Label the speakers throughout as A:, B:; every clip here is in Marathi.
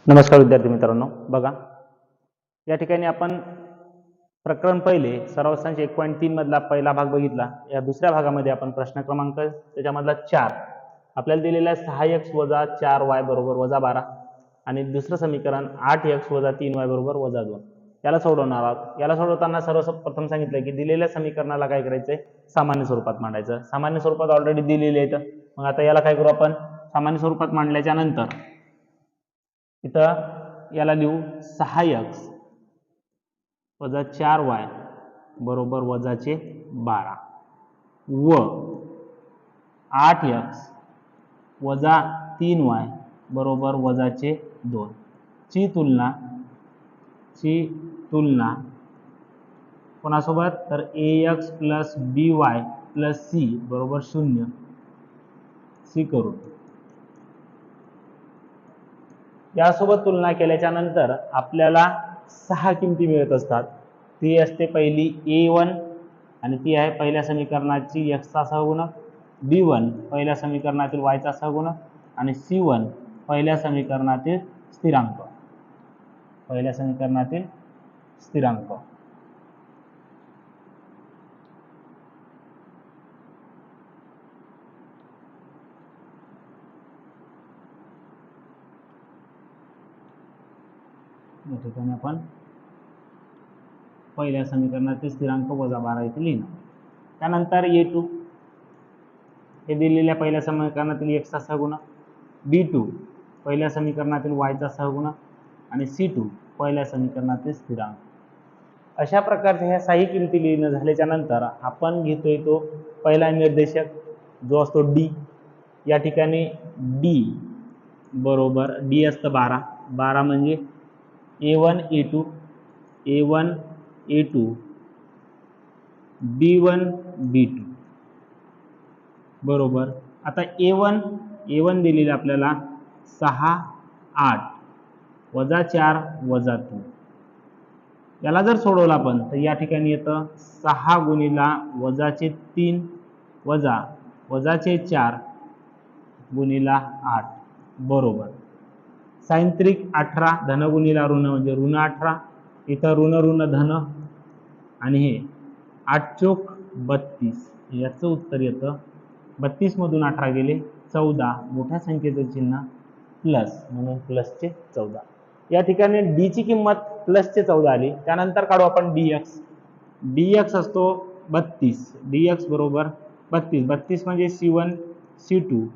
A: नमस्कार विद्यार्थी मित्रांनो, बघा या ठिकाणी आपण प्रकरण पहिले सराव संच 1.3 मधला पहिला भाग बघितला. या दुसऱ्या भागामध्ये आपण प्रश्न क्रमांक त्याच्यामधला 4 आपल्याला दिलेला आहे 6x - 4y = -12 आणि दुसरं समीकरण 8x - 3y = -2 याला सोडवणार आहोत. याला सोडवताना सर्वप्रथम सांगितलं की दिलेल्या समीकरणाला काय करायचंय, सामान्य स्वरूपात मांडायचं. सामान्य स्वरूपात ऑलरेडी दिलेले आहेत. मग आता याला काय करू आपण, सामान्य स्वरूपात मांडल्याच्या नंतर इथं याला लिहू 6x - 4y = -12 व 8x - 3y = -2 ची तुलना कोणासोबत, तर ax + by + c = 0 सी करून यासोबत तुलना केल्याच्या नंतर आपल्याला 6 किमती मिळत असतात. ती असते पहिली a1 आणि ती आहे पहिल्या समीकरणाची x चा सहगुणक, b1 पहिल्या समीकरणातील y चा सहगुणक आणि c1 पहिल्या समीकरणातील स्थिरांक. या ठिकाणी आपण पहिल्या समीकरणातील स्थिरांक -12 इथे लिहिणार. त्यानंतर a2 हे दिलेल्या पहिल्या समीकरणातील x चा सहगुणक, b2 पहिल्या समीकरणातील y चा सहगुणक आणि c2 पहिल्या समीकरणातील स्थिरांक. अशा प्रकारच्या ह्या 6 किमती लिहिणं झाल्याच्या नंतर आपण घेतोय तो पहिला निर्देशक जो असतो d. या ठिकाणी d बरोबर d असतं 12 म्हणजे a1 a2 b1 b2 बरोबर. आता a1 दिलेलं आपल्याला 6 8 -4 -2 याला जर सोडवलं आपण तर या ठिकाणी येतं 6 × -3 -4 × 8 बरोबर सायंत्रिक 18 धन गुणिला ऋण म्हणजे ऋण 18 इथं ऋण धन आणि हे 8 चोक 32 याचं उत्तर येतं 32 मधून 18 गेले 14 मोठ्या संख्येचं चिन्ह प्लस म्हणून प्लसचे 14. या ठिकाणी d ची किंमत प्लसचे 14 आली. त्यानंतर काढू आपण dx असतो 32 dx बरोबर 32 म्हणजे c1 c2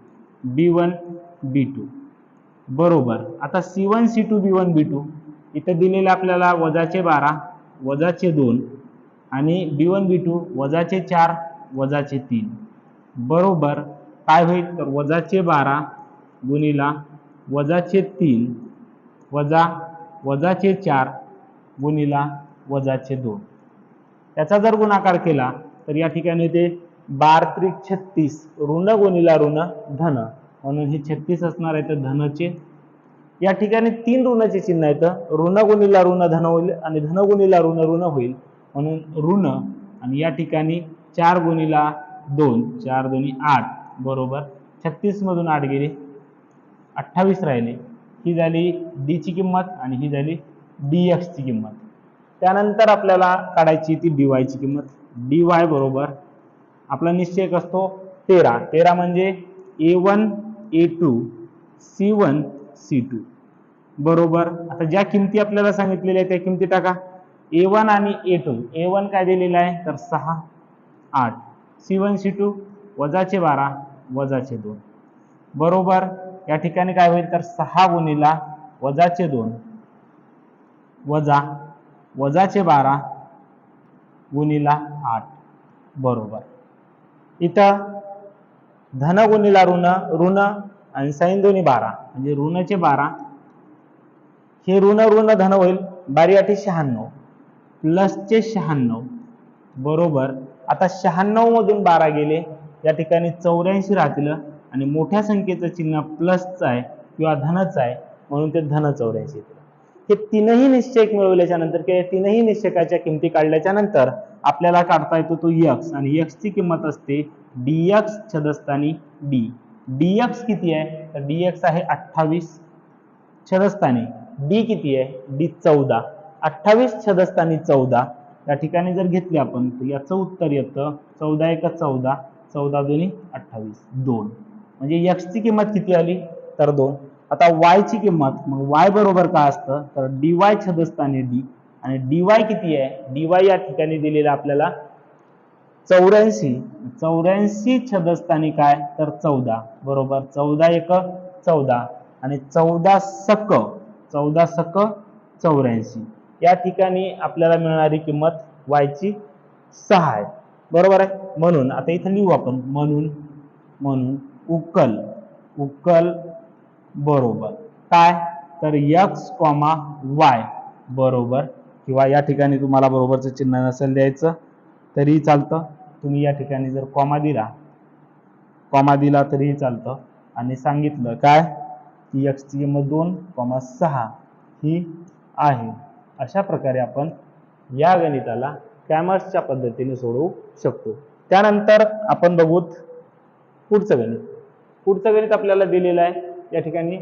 A: b1 b2 बरोबर. आता c1 c2 b1 b2 इथं दिलेलं आपल्याला -12 -2 आणि b1 b2 -4 -3 बरोबर काय होईल, तर -12 गुणिला -3 -4 गुणिला -2 याचा जर गुणाकार केला तर या ठिकाणी ते 12 × 36 ऋण गुणिला ऋण धन म्हणून हे 36 असणार आहे तर धनचे. या ठिकाणी 3 ऋणाचे चिन्ह आहेत, ऋण गुणिला ऋण धन होईल आणि धन गुणिला ऋण ऋण होईल म्हणून ऋण आणि या ठिकाणी 4 × 2 4 2 8 बरोबर 36 मधून 8 गेले 28 राहिले. ही झाली d ची किंमत आणि ही झाली dx ची किंमत. त्यानंतर आपल्याला काढायची ती dy ची किंमत. dy बरोबर आपला निश्चयक असतो 13 म्हणजे a1 a2 c1 c2 बरोबर. आता ज्या किमती आपल्याला सांगितलेल्या आहेत त्या किमती टाका. a1 आणि a2 a1 काय दिलेला आहे, तर 6 8 c1 c2 -12 -2 बरोबर. या ठिकाणी काय होईल, तर 6 गुणिला -2 -12 गुणिला 8 बरोबर. इथं धन गुणिला ऋण ऋण आणि साइन दोन्ही 12 म्हणजे ऋणचे 12 हे ऋण धन होईल 12 8 96 प्लसचे 96 बरोबर. आता 96 मधून 12 गेले या ठिकाणी 84 राहतील आणि मोठ्या संख्येचं चिन्ह प्लसचं आहे किंवा धनचं आहे म्हणून ते धन 84 येतं. हे तीनही निश्चयक मिळवल्याच्या नंतर किंवा तीनही निश्चयकाच्या किमती काढल्याच्या नंतर आपल्याला काढता येतो तो x आणि x ची किंमत असते dx छदस्थानी d. dx किती आहे, तर dx आहे 28 छदस्थानी डी किती आहे, डी 14, 28 छदस्थानी 14 या ठिकाणी जर घेतले आपण तर याचं उत्तर येतं 14 एक 14, 14 दोन्ही 28, 2. म्हणजे x ची किंमत किती आली तर 2. आता y ची किंमत, मग y बरोबर काय असतं तर dy छदस्थानी d, आणि dy किती आहे, dy या ठिकाणी दिलेला आपल्याला 84 छदस्थानी काय तर 14 बरोबर, 14 एक 14 आणि 14 सक 84 या ठिकाणी आपल्याला मिळणारी किंमत y ची 6 आहे बरोबर आहे. म्हणून आता इथे लिहू आपण, म्हणून उकल बरोबर काय तर x, y बरोबर, किंवा या ठिकाणी तुम्हाला बरोबरचं चिन्ह नसेल द्यायचं तरी चालतं, तुम्ही या ठिकाणी जर कॉमा दिला तरीही चालतं आणि सांगितलं काय की x ची किंमत 2,6 ही आहे. अशा प्रकारे आपण या गणिताला क्रॅमर्सच्या पद्धतीने सोडवू शकतो. त्यानंतर आपण बघू पुढचं गणित आपल्याला दिलेलं आहे या ठिकाणी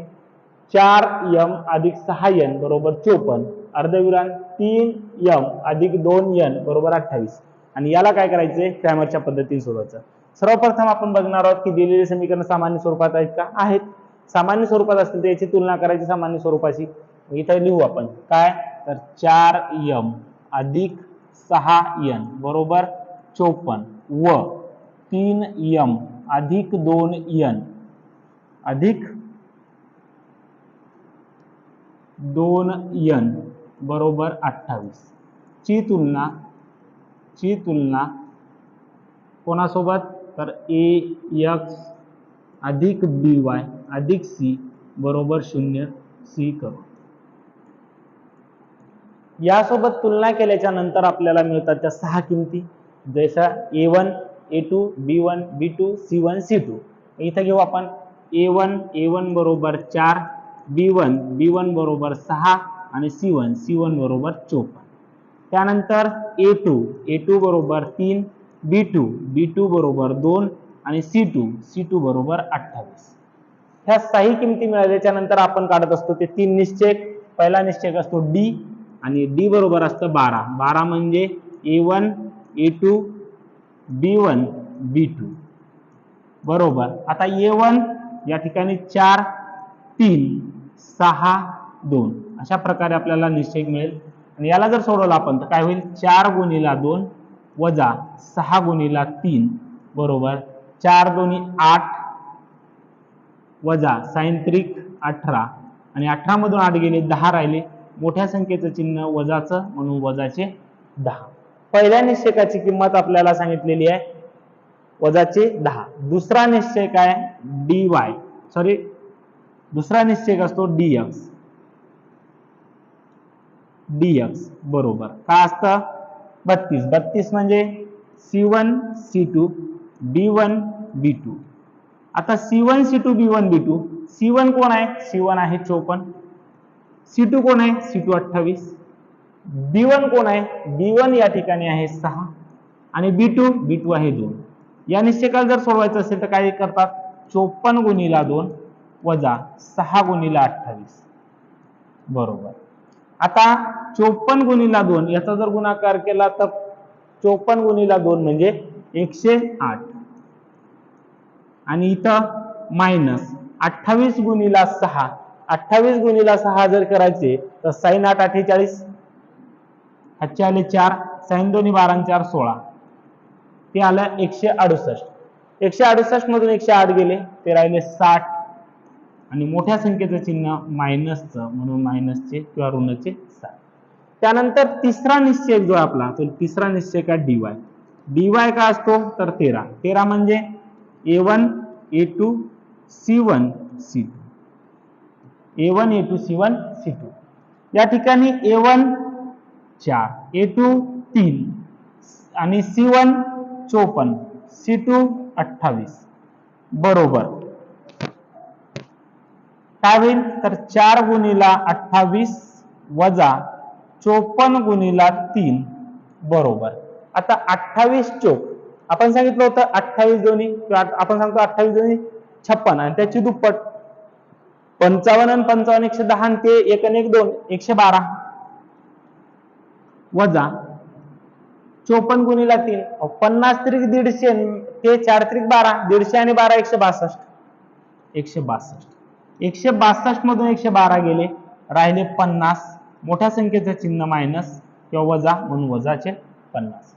A: 4m अधिक 6n बरोबर 54, अर्धविराम 3m अधिक 2n बरोबर 28, आणि याला काय करायचंय क्रॅमरच्या पद्धतीने सोडवायचं. सर्वप्रथम आपण बघणार आहोत की दिलेले समीकरण सामान्य स्वरूपात आहेत का, आहेत. सामान्य स्वरूपात असतील तर याची तुलना करायची सामान्य स्वरूपाशी. इथे लिहू आपण काय तर 4m अधिक 6n बरोबर 54 व 3m अधिक 2n अधिक 2n बरोबर 28 ची तुलना कोणासोबत तर ax अधिक by अधिक c बरोबर 0 c करू. यासोबत तुलना केल्याच्या नंतर आपल्याला मिळतात त्या 6 किमती, जशा a1 a2 b1 b2 c1 c2. इथे घेऊ आपण a1 बरोबर 4, b1 बरोबर 6 आणि c1 बरोबर 54. त्यानंतर a2 बरोबर 3, b2 बरोबर 2 आणि c2 बरोबर 28. ह्या 6 किमती मिळाल्याच्या नंतर आपण काढत असतो ते 3 निश्चयक. पहिला निश्चयक असतो d, आणि d बरोबर असतं 12 म्हणजे a1 a2 b1 b2 बरोबर. आता a1 या ठिकाणी 4 3 6 2 अशा प्रकारे आपल्याला निश्चयक मिळेल. आणि याला जर सोडवलं आपण तर काय होईल 4 गुणिला 2 वजा 6 गुणिला 3 बरोबर 4 2 8 वजा 6 18, आणि 18 मधून 8 गेले 10 राहिले, मोठ्या संख्येचं चिन्ह वजाचं म्हणून वजाचे 10. पहिल्या निश्चयकाची किंमत आपल्याला सांगितलेली आहे वजाचे 10. दुसरा निश्चय काय दुसरा निश्चयक असतो dx बरोबर काय असतं 32 म्हणजे c1 c2 b1 b2. आता c1 c2 b1 b2, c1 कोण आहे, c1 आहे 54, c2 कोण आहे, c2 28, b1 कोण आहे, b1 या ठिकाणी आहे 6, आणि b2 आहे 2. या निश्चयकाला जर सोडवायचं असेल तर काय करतात 54 गुणिला 2 वजा 6 गुणिला 28 बरोबर. आता 54 गुणिला 2 याचा जर गुणाकार केला तर 54 गुणिला 2 म्हणजे 108, आणि इथं मायनस 28 गुणिला 6, 28 गुणिला 6 जर करायचे तर sin 8 48, हातचे आले 4, sin 2 12 4 16, ते आलं 168. 168 मधून 108 गेले ते राहिले 60, आणि मोठ्या संख्येचं चिन्ह मायनसचं म्हणून मायनसचे किंवा ऋणचे 60. त्यानंतर तिसरा निश्चय जो आपला तो तिसरा निश्चय का dy का असतो तर 13 म्हणजे a1 a2 c1 c2, a1 a2 c1 c2. या ठिकाणी a1 4 a2 3 आणि c1 54 c2 28 बरोबर काय होईल तर 4 गुणिला 28 वजा 54 गुणिला 3 बरोबर. आता 28 चोक आपण सांगितलं होतं 28 दोन्ही, आपण सांगतो 28 दोन्ही 56 आणि त्याची दुप्पट 55 आणि 55 110 आणि ते 1 आणि 1 2 112 वजा 54 गुणिला 3 50 त्रिक 150 ते 4 त्रिक 12 150 आणि 12 162 162 मधून 112 गेले राहिले 50 मोठ्या संख्येचं चिन्ह मायनस किंवा वजा म्हणून वजाचे 50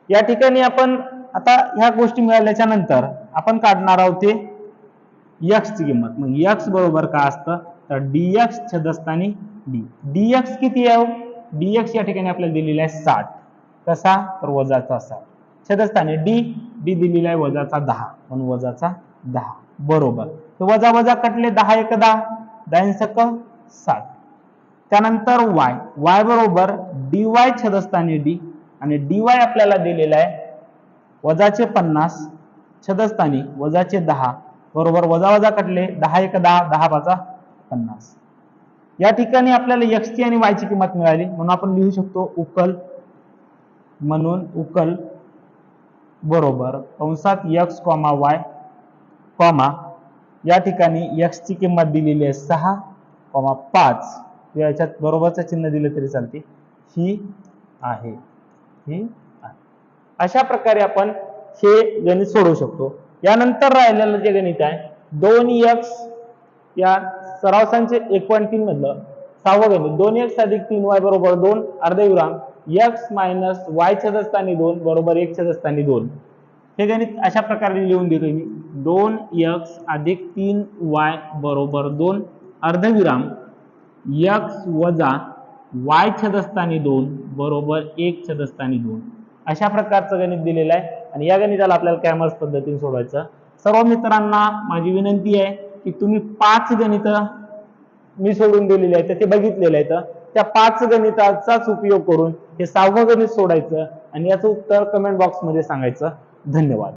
A: या ठिकाणी आपण आता ह्या गोष्टी मिळाल्याच्या नंतर आपण काढणार आहोत ते x ची किंमत मग x बरोबर काय असतं तर dx छेदस्थानी d dx किती आहे dx या ठिकाणी आपल्याला दिलेला आहे 60 कसा तर वजाचा 60 छेदस्थानी d दिलेला आहे वजाचा 10 म्हणून वजाचा 10 बरोबर तर वजा वजा कटले 10 1 10 10 सक 60 त्यानंतर y बरोबर dy छेदस्थानी d आणि dy आपल्याला दिलेला आहे वजाचे 50 छेदस्थानी वजाचे 10 बरोबर वजा वजा कटले 10 1 10 10 5 50 या ठिकाणी आपल्याला x ची आणि y ची किंमत मिळाली म्हणून आपण लिहू शकतो उकल बरोबर कंसात x, y, या ठिकाणी x ची किंमत दिलेली आहे 6, 5 याच्यात बरोबरचं चिन्ह दिले तरी चालते ही आहे अशा प्रकारे आपण हे गणित सोडवू शकतो यानंतर राहिलेलं जे गणित आहे 2x या सराव संच 1.3 मधलं 6वं गणित 2x अधिक 3y बरोबर 2 अर्धविराम x मायनस y छेदस्थानी 2 बरोबर 1 छेदस्थानी 2 हे गणित अशा प्रकारे लिहून देतो मी 2x अधिक 3y बरोबर 2 अर्धविराम x वजा y छेदस्थानी 2 बरोबर 1 छेदस्थानी 2 अशा प्रकारचं गणित दिलेलं आहे आणि या गणिताला आपल्याला कॅमर्स पद्धतीने सोडवायचं सर्व मित्रांना माझी विनंती आहे की तुम्ही 5 गणित मी सोडून दिलेले आहेत ते बघितलेले आहेत त्या 5 गणिताचाच उपयोग करून हे 6वं गणित सोडायचं आणि याचं उत्तर कमेंट बॉक्स मध्ये सांगायचं धन्यवाद